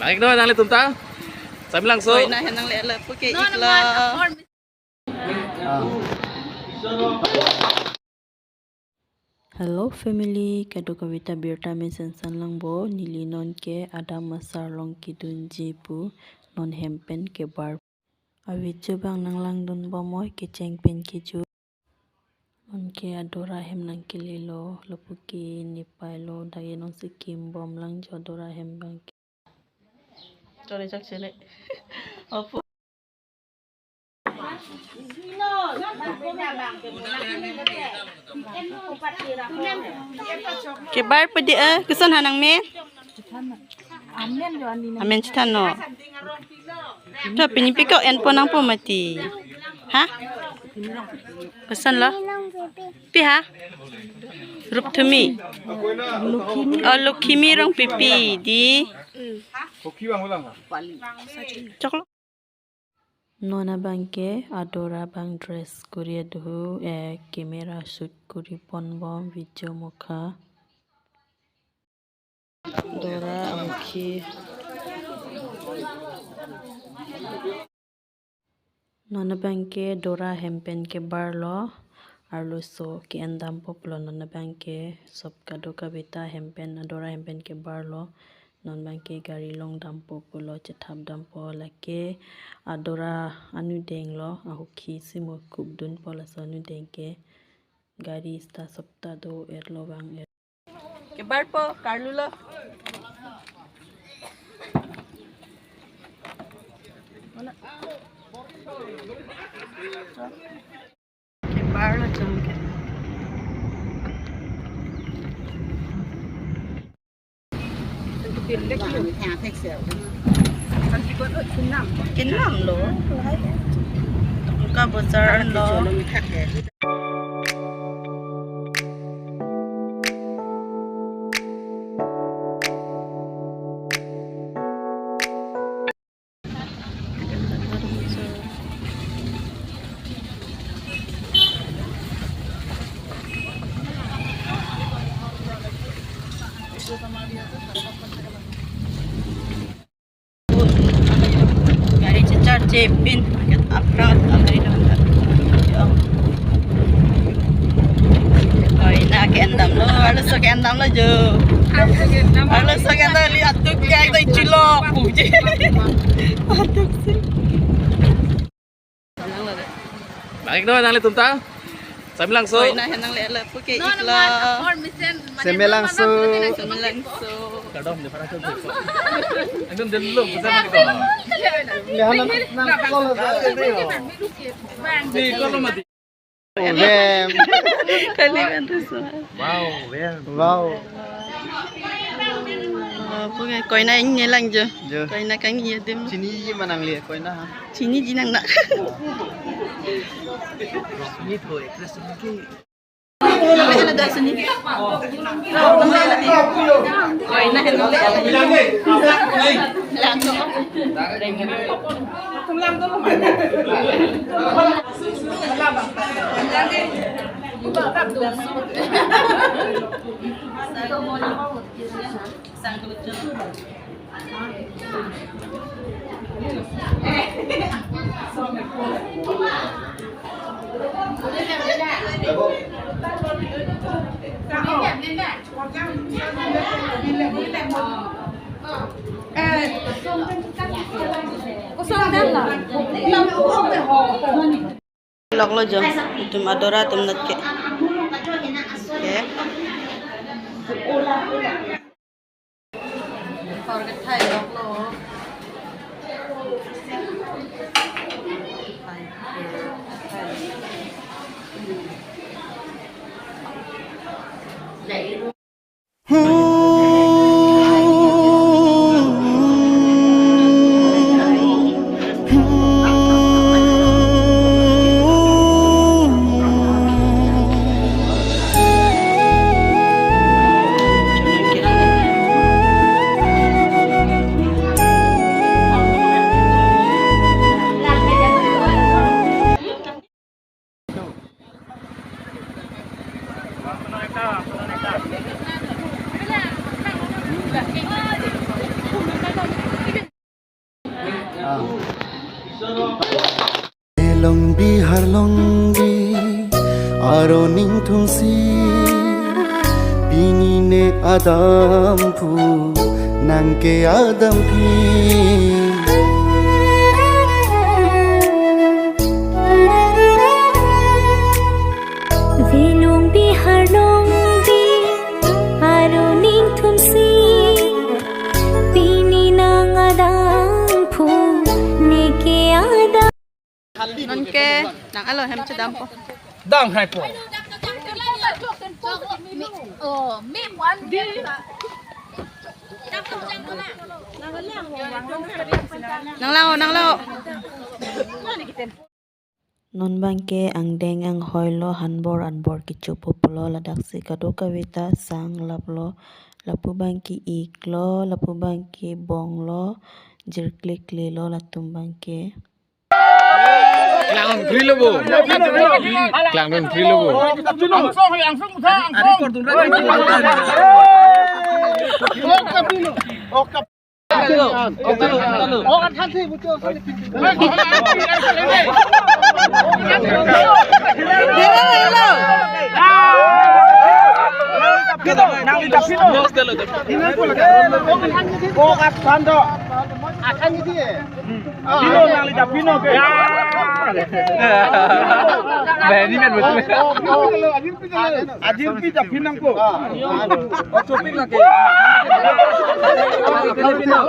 Baik doa nang litum ta. Saya langsung. Oi nah nang lele puke ikla. Hello family, kado kawita birta min sensan lang bo nili non ke ada masar long kidunji pu non hempen ke bar. Awit jo bang nang lang dun bo moy ke cengpen ke jo. Non ke adora hem nang kililo lopuki nipai lo dagi non sikim bom lang jo adora hem bang. Sorry jak sele. Opo. Kebar pedi kesan hanang men. Amen citan no. Tapi ni piko en ponang po mati. Ha? Pesan lo. Pi ha? Rup thumi. Oh lukimi rong pipi di. Coklat. Nona bangke adora bang dress kuria duhu kamera shoot kuri pon bom video mukha dora amki nona bangke dora hempen ke barlo arlo so ke andam poplo nona bangke sob kado kabita hempen adora hempen ke barlo non bangke gari long dampo pulo cethap dampo lake adora anu deng lo ahukhi simo kubdun pola so anu deng ke gari sta sapta do erlo bang ke barpo karlulo wala ke barlo jangke Kinam lo, buka besar lo. Gari cecar cepin, ket aprat alai dong. Oh ina ke endam lo, harus ke endam lo jo. Harus ke endam lihat tuh kayak itu cilok puji. Aduh sih. Baik doa nang litum ta. Saya langsung. Oi nah nang lele puke ikla. Seme langsung. Kedam di para tuh. Andun dulu bersama ko. Lihat nang kalau Di kalau mati. Bem. Kalian tuh. Wow, bem. Wow. Puke koi na ini lang jo. Jo. Koi na kang iya dem. Sini manang lihat kau nah. Sini jinang nak. Ini tuh, terus lagi. Ano daw sini? Koi na hello. Log lo jom, tum adora tum nat ke. Okay. Forget Thai log lo. tumsi binine adampu nangke adam pi Vilung bihar long bi aruning tumsi bini nang adam phu neke adam non ke nang alo hem chadam po Dang hai po. nang lao non bangke ang deng ang hoilo hanbor anbor kichu populo ladak si kado kawita sang laplo lapu bangki iklo lapu bangki bonglo jirklik lilo latum bangke Klang free lobo. Klang free lobo. Ari kordun ra. Bandingan betul. Ajin pijak pinang po. Shopping lagi. Filipino.